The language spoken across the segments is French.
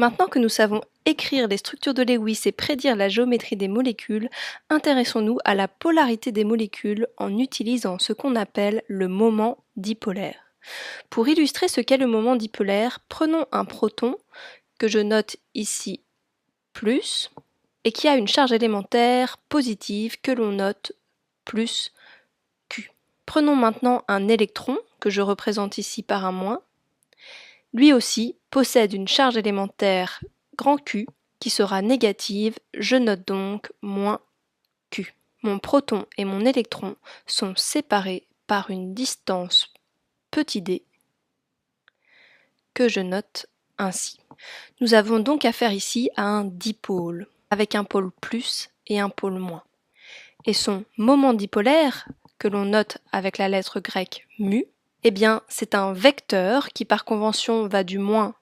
Maintenant que nous savons écrire les structures de Lewis et prédire la géométrie des molécules, intéressons-nous à la polarité des molécules en utilisant ce qu'on appelle le moment dipolaire. Pour illustrer ce qu'est le moment dipolaire, prenons un proton que je note ici plus et qui a une charge élémentaire positive que l'on note plus Q. Prenons maintenant un électron que je représente ici par un moins. Lui aussi possède une charge élémentaire grand Q qui sera négative, je note donc moins Q. Mon proton et mon électron sont séparés par une distance petit d que je note ainsi. Nous avons donc affaire ici à un dipôle, avec un pôle plus et un pôle moins. Et son moment dipolaire, que l'on note avec la lettre grecque mu, eh bien c'est un vecteur qui par convention va du moins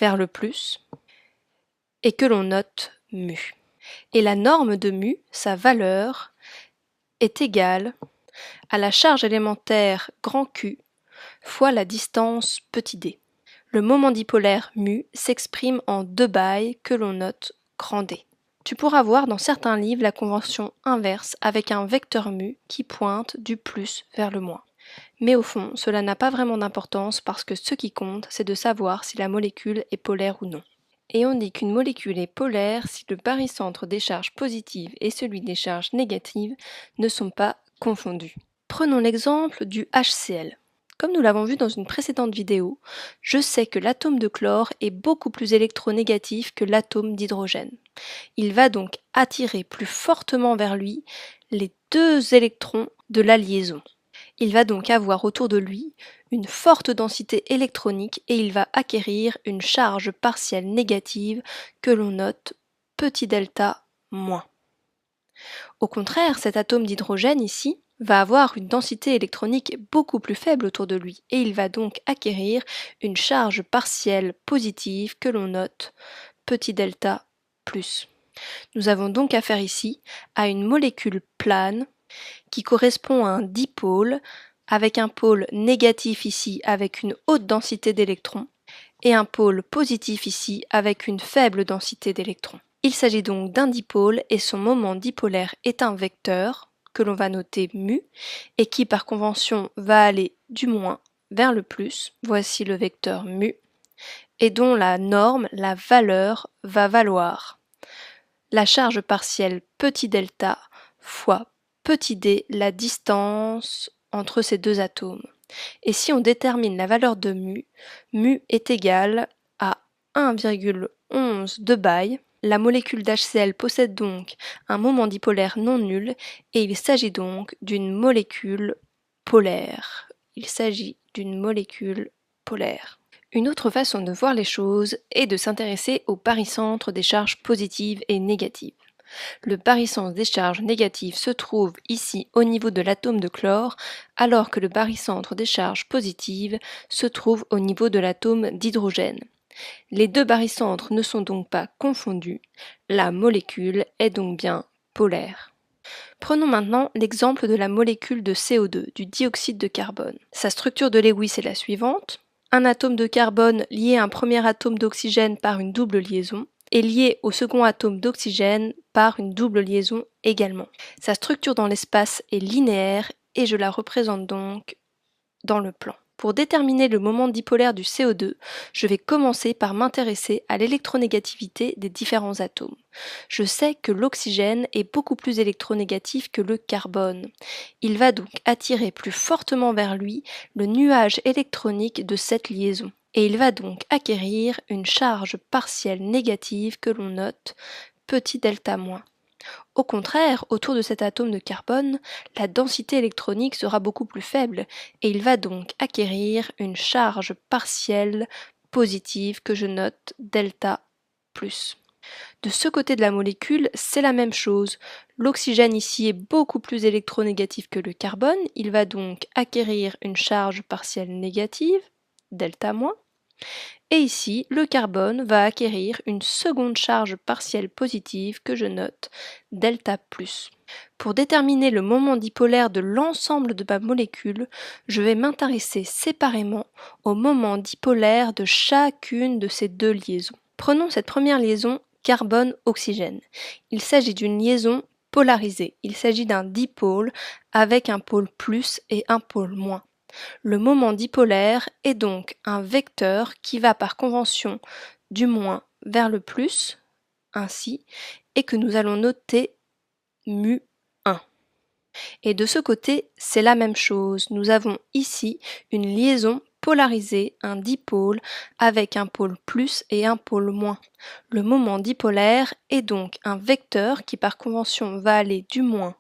vers le plus, et que l'on note mu. Et la norme de mu, sa valeur, est égale à la charge élémentaire grand Q fois la distance petit d. Le moment dipolaire mu s'exprime en 2 bails que l'on note grand D. Tu pourras voir dans certains livres la convention inverse avec un vecteur mu qui pointe du plus vers le moins. Mais au fond, cela n'a pas vraiment d'importance parce que ce qui compte, c'est de savoir si la molécule est polaire ou non. Et on dit qu'une molécule est polaire si le barycentre des charges positives et celui des charges négatives ne sont pas confondus. Prenons l'exemple du HCl. Comme nous l'avons vu dans une précédente vidéo, je sais que l'atome de chlore est beaucoup plus électronégatif que l'atome d'hydrogène. Il va donc attirer plus fortement vers lui les 2 électrons de la liaison. Il va donc avoir autour de lui une forte densité électronique et il va acquérir une charge partielle négative que l'on note petit delta moins. Au contraire, cet atome d'hydrogène ici va avoir une densité électronique beaucoup plus faible autour de lui et il va donc acquérir une charge partielle positive que l'on note petit delta plus. Nous avons donc affaire ici à une molécule plane qui correspond à un dipôle avec un pôle négatif ici avec une haute densité d'électrons et un pôle positif ici avec une faible densité d'électrons. Il s'agit donc d'un dipôle et son moment dipolaire est un vecteur que l'on va noter mu et qui par convention va aller du moins vers le plus, voici le vecteur mu, et dont la norme, la valeur, va valoir la charge partielle petit delta fois petit d, la distance entre ces 2 atomes. Et si on détermine la valeur de mu, mu est égal à 1,11 de Baye. La molécule d'HCl possède donc un moment dipolaire non nul et il s'agit donc d'une molécule polaire. Une autre façon de voir les choses est de s'intéresser au barycentre des charges positives et négatives. Le barycentre des charges négatives se trouve ici au niveau de l'atome de chlore, alors que le barycentre des charges positives se trouve au niveau de l'atome d'hydrogène. Les 2 barycentres ne sont donc pas confondus, la molécule est donc bien polaire. Prenons maintenant l'exemple de la molécule de CO2, du dioxyde de carbone. Sa structure de Lewis est la suivante. Un atome de carbone lié à un premier atome d'oxygène par une double liaison est lié au second atome d'oxygène par une double liaison également. Sa structure dans l'espace est linéaire et je la représente donc dans le plan. Pour déterminer le moment dipolaire du CO2, je vais commencer par m'intéresser à l'électronégativité des différents atomes. Je sais que l'oxygène est beaucoup plus électronégatif que le carbone. Il va donc attirer plus fortement vers lui le nuage électronique de cette liaison. Et il va donc acquérir une charge partielle négative que l'on note petit delta moins. Au contraire, autour de cet atome de carbone, la densité électronique sera beaucoup plus faible et il va donc acquérir une charge partielle positive que je note delta plus. De ce côté de la molécule, c'est la même chose. L'oxygène ici est beaucoup plus électronégatif que le carbone, il va donc acquérir une charge partielle négative, delta moins, Et ici, le carbone va acquérir une seconde charge partielle positive que je note delta+. Pour déterminer le moment dipolaire de l'ensemble de ma molécule, je vais m'intéresser séparément au moment dipolaire de chacune de ces deux liaisons. Prenons cette première liaison carbone-oxygène. Il s'agit d'une liaison polarisée. Il s'agit d'un dipôle avec un pôle plus et un pôle moins. Le moment dipolaire est donc un vecteur qui va par convention du moins vers le plus, ainsi, et que nous allons noter mu1. Et de ce côté, c'est la même chose. Nous avons ici une liaison polarisée, un dipôle, avec un pôle plus et un pôle moins. Le moment dipolaire est donc un vecteur qui par convention va aller du moins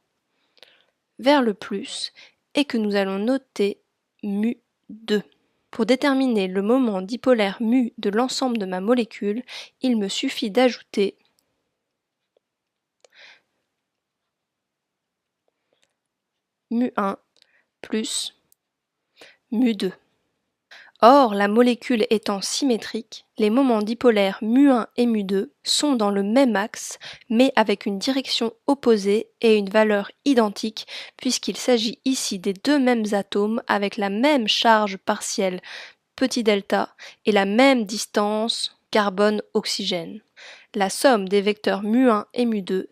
vers le plus et que nous allons noter mu2. Pour déterminer le moment dipolaire mu de l'ensemble de ma molécule, il me suffit d'ajouter mu1 plus mu2. Or, la molécule étant symétrique, les moments dipolaires mu1 et mu2 sont dans le même axe, mais avec une direction opposée et une valeur identique, puisqu'il s'agit ici des deux mêmes atomes avec la même charge partielle petit delta et la même distance carbone-oxygène. La somme des vecteurs mu1 et mu2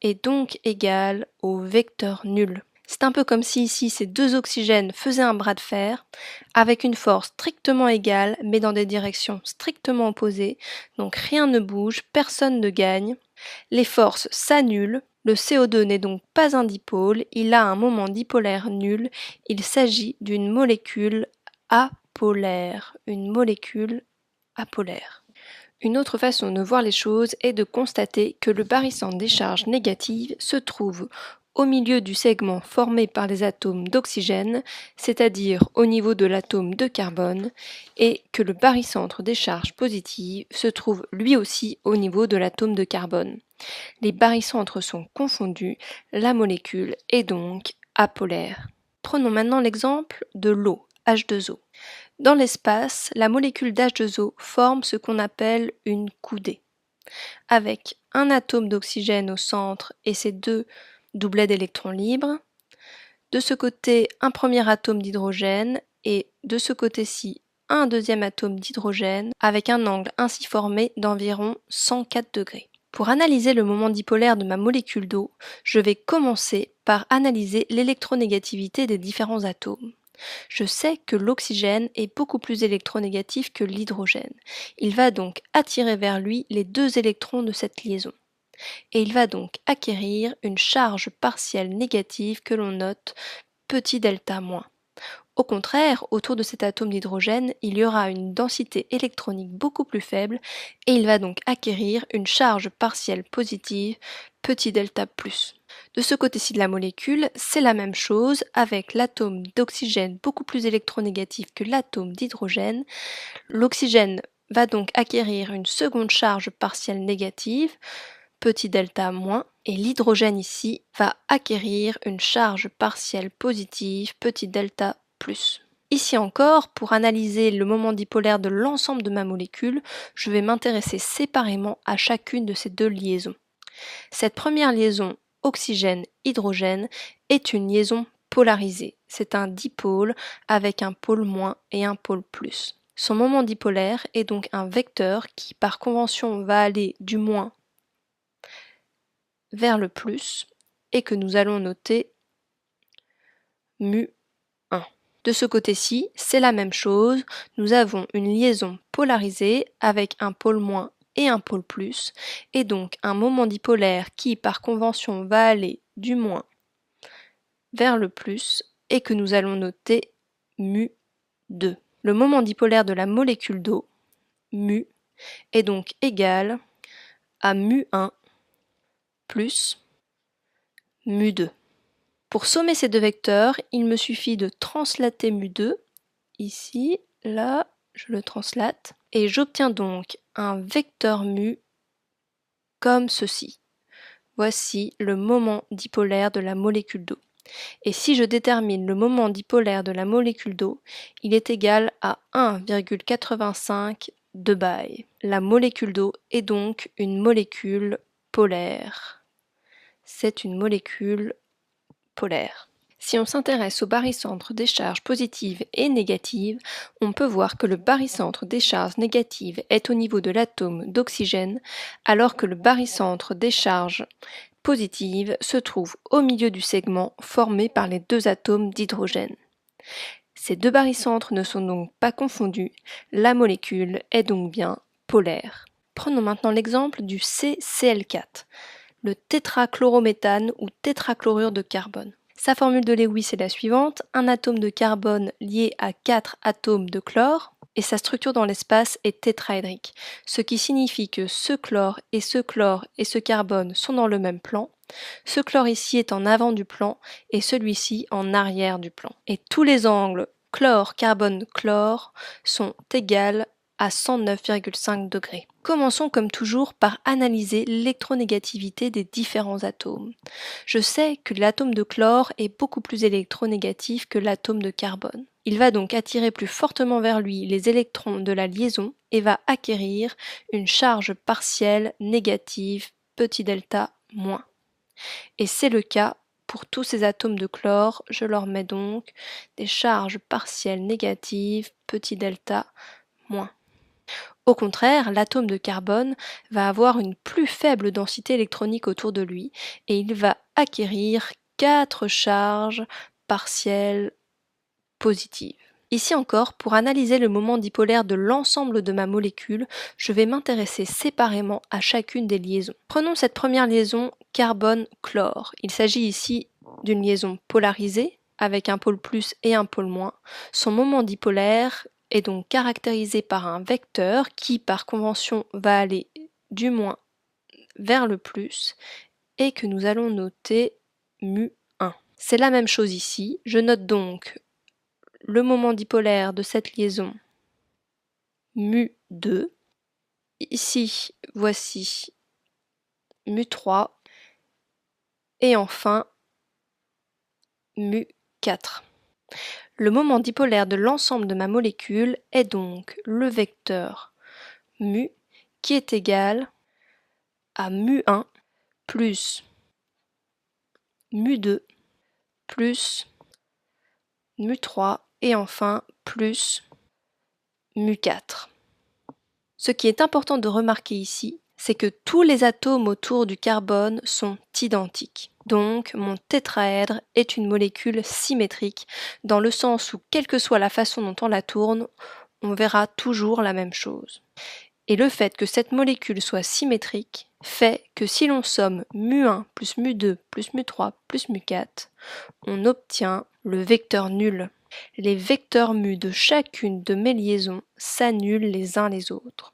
est donc égale au vecteur nul. C'est un peu comme si ici ces deux oxygènes faisaient un bras de fer avec une force strictement égale mais dans des directions strictement opposées, donc rien ne bouge, personne ne gagne. Les forces s'annulent, le CO2 n'est donc pas un dipôle, il a un moment dipolaire nul, il s'agit d'une molécule apolaire, une molécule apolaire. Une autre façon de voir les choses est de constater que le barycentre des charges négatives se trouve au milieu du segment formé par les atomes d'oxygène, c'est-à-dire au niveau de l'atome de carbone, et que le barycentre des charges positives se trouve lui aussi au niveau de l'atome de carbone. Les barycentres sont confondus, la molécule est donc apolaire. Prenons maintenant l'exemple de l'eau, H2O. Dans l'espace, la molécule d'H2O forme ce qu'on appelle une coudée, avec un atome d'oxygène au centre et ses deux doublets d'électrons libres. De ce côté, un premier atome d'hydrogène et de ce côté-ci, un deuxième atome d'hydrogène avec un angle ainsi formé d'environ 104 degrés. Pour analyser le moment dipolaire de ma molécule d'eau, je vais commencer par analyser l'électronégativité des différents atomes. Je sais que l'oxygène est beaucoup plus électronégatif que l'hydrogène. Il va donc attirer vers lui les deux électrons de cette liaison. Et il va donc acquérir une charge partielle négative que l'on note petit delta moins. Au contraire, autour de cet atome d'hydrogène, il y aura une densité électronique beaucoup plus faible et il va donc acquérir une charge partielle positive petit delta plus. De ce côté-ci de la molécule, c'est la même chose avec l'atome d'oxygène beaucoup plus électronégatif que l'atome d'hydrogène. L'oxygène va donc acquérir une seconde charge partielle négative, petit delta moins, et l'hydrogène ici va acquérir une charge partielle positive, petit delta plus. Ici encore, pour analyser le moment dipolaire de l'ensemble de ma molécule, je vais m'intéresser séparément à chacune de ces deux liaisons. Cette première liaison oxygène-hydrogène est une liaison polarisée. C'est un dipôle avec un pôle moins et un pôle plus. Son moment dipolaire est donc un vecteur qui par convention va aller du moins vers le plus et que nous allons noter mu1. De ce côté-ci, c'est la même chose, nous avons une liaison polarisée avec un pôle moins et un pôle plus, et donc un moment dipolaire qui par convention va aller du moins vers le plus et que nous allons noter mu2. Le moment dipolaire de la molécule d'eau, mu, est donc égal à mu1 plus mu2. Pour sommer ces deux vecteurs, il me suffit de translater mu2, ici, là, je le translate, et j'obtiens donc un vecteur mu comme ceci. Voici le moment dipolaire de la molécule d'eau. Et si je détermine le moment dipolaire de la molécule d'eau, il est égal à 1,85 de Baye. La molécule d'eau est donc une molécule polaire. C'est une molécule polaire. Si on s'intéresse au barycentre des charges positives et négatives, on peut voir que le barycentre des charges négatives est au niveau de l'atome d'oxygène, alors que le barycentre des charges positives se trouve au milieu du segment formé par les deux atomes d'hydrogène. Ces deux barycentres ne sont donc pas confondus, la molécule est donc bien polaire. Prenons maintenant l'exemple du CCl4, le tétrachlorométhane ou tétrachlorure de carbone. Sa formule de Lewis est la suivante, un atome de carbone lié à 4 atomes de chlore, et sa structure dans l'espace est tétraédrique, ce qui signifie que ce chlore et ce chlore et ce carbone sont dans le même plan. Ce chlore ici est en avant du plan et celui-ci en arrière du plan. Et tous les angles chlore, carbone, chlore sont égaux à 109,5 degrés. Commençons comme toujours par analyser l'électronégativité des différents atomes. Je sais que l'atome de chlore est beaucoup plus électronégatif que l'atome de carbone. Il va donc attirer plus fortement vers lui les électrons de la liaison et va acquérir une charge partielle négative petit delta moins. Et c'est le cas pour tous ces atomes de chlore, je leur mets donc des charges partielles négatives petit delta moins. Au contraire, l'atome de carbone va avoir une plus faible densité électronique autour de lui et il va acquérir 4 charges partielles positives. Ici encore, pour analyser le moment dipolaire de l'ensemble de ma molécule, je vais m'intéresser séparément à chacune des liaisons. Prenons cette première liaison carbone-chlore. Il s'agit ici d'une liaison polarisée, avec un pôle plus et un pôle moins. Son moment dipolaire est donc caractérisé par un vecteur qui, par convention, va aller du moins vers le plus et que nous allons noter mu1. C'est la même chose ici. Je note donc le moment dipolaire de cette liaison mu2. Ici, voici mu3 et enfin mu4. Le moment dipolaire de l'ensemble de ma molécule est donc le vecteur mu qui est égal à mu1 plus mu2 plus mu3 et enfin plus mu4. Ce qui est important de remarquer ici, c'est que tous les atomes autour du carbone sont identiques. Donc, mon tétraèdre est une molécule symétrique, dans le sens où, quelle que soit la façon dont on la tourne, on verra toujours la même chose. Et le fait que cette molécule soit symétrique fait que si l'on somme mu1 plus mu2 plus mu3 plus mu4, on obtient le vecteur nul. Les vecteurs mu de chacune de mes liaisons s'annulent les uns les autres.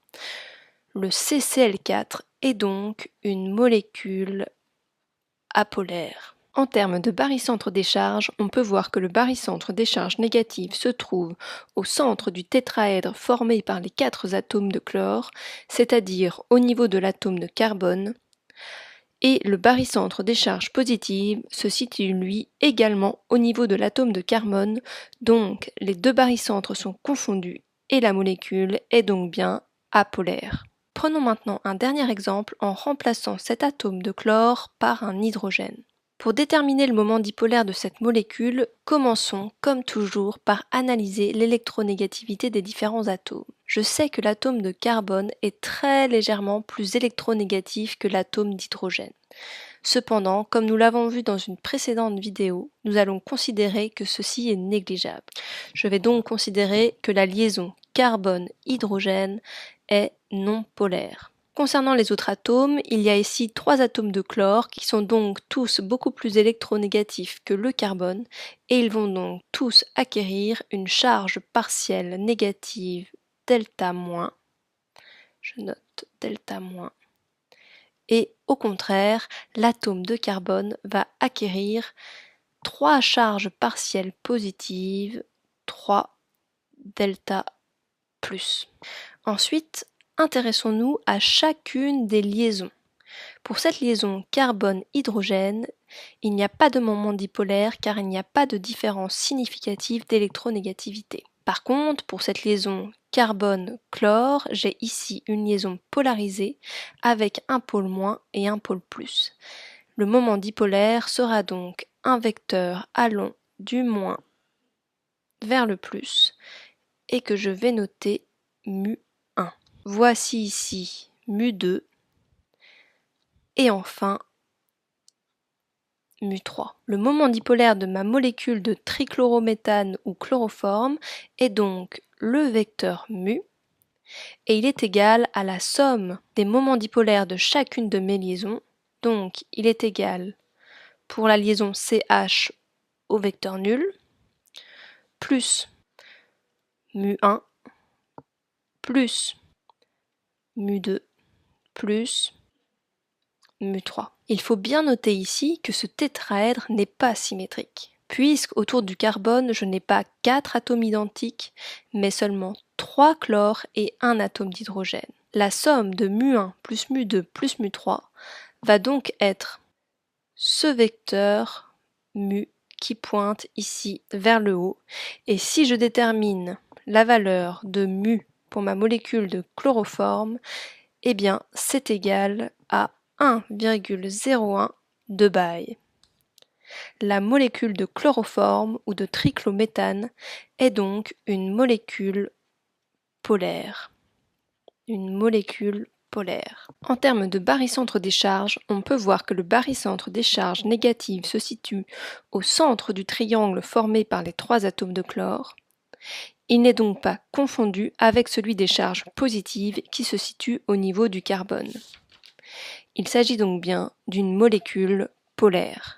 Le CCl4 est donc une molécule apolaire. En termes de barycentre des charges, on peut voir que le barycentre des charges négatives se trouve au centre du tétraèdre formé par les 4 atomes de chlore, c'est-à-dire au niveau de l'atome de carbone, et le barycentre des charges positives se situe lui également au niveau de l'atome de carbone, donc les deux barycentres sont confondus et la molécule est donc bien apolaire. Prenons maintenant un dernier exemple en remplaçant cet atome de chlore par un hydrogène. Pour déterminer le moment dipolaire de cette molécule, commençons, comme toujours, par analyser l'électronégativité des différents atomes. Je sais que l'atome de carbone est très légèrement plus électronégatif que l'atome d'hydrogène. Cependant, comme nous l'avons vu dans une précédente vidéo, nous allons considérer que ceci est négligeable. Je vais donc considérer que la liaison carbone-hydrogène est non polaire. Concernant les autres atomes, il y a ici 3 atomes de chlore qui sont donc tous beaucoup plus électronégatifs que le carbone et ils vont donc tous acquérir une charge partielle négative delta-. Je note delta-. Et au contraire, l'atome de carbone va acquérir 3 charges partielles positives, 3 delta plus. Ensuite, intéressons-nous à chacune des liaisons. Pour cette liaison carbone-hydrogène, Il n'y a pas de moment dipolaire car il n'y a pas de différence significative d'électronégativité. Par contre, pour cette liaison carbone-chlore, j'ai ici une liaison polarisée avec un pôle moins et un pôle plus. Le moment dipolaire sera donc un vecteur allant du moins vers le plus et que je vais noter mu1. Voici ici mu2 et enfin mu3. Le moment dipolaire de ma molécule de trichlorométhane ou chloroforme est donc le vecteur mu et il est égal à la somme des moments dipolaires de chacune de mes liaisons. Donc il est égal pour la liaison CH au vecteur nul plus mu1 plus mu2 plus mu3. Il faut bien noter ici que ce tétraèdre n'est pas symétrique, puisque autour du carbone, je n'ai pas 4 atomes identiques, mais seulement 3 chlores et 1 atome d'hydrogène. La somme de mu1 plus mu2 plus mu3 va donc être ce vecteur mu qui pointe ici vers le haut, et si je détermine la valeur de mu pour ma molécule de chloroforme, eh bien c'est égal à 1,01 de Baye. La molécule de chloroforme ou de trichlorométhane est donc une molécule polaire. Une molécule polaire. En termes de barycentre des charges, on peut voir que le barycentre des charges négatives se situe au centre du triangle formé par les 3 atomes de chlore. Il n'est donc pas confondu avec celui des charges positives qui se situe au niveau du carbone. Il s'agit donc bien d'une molécule polaire.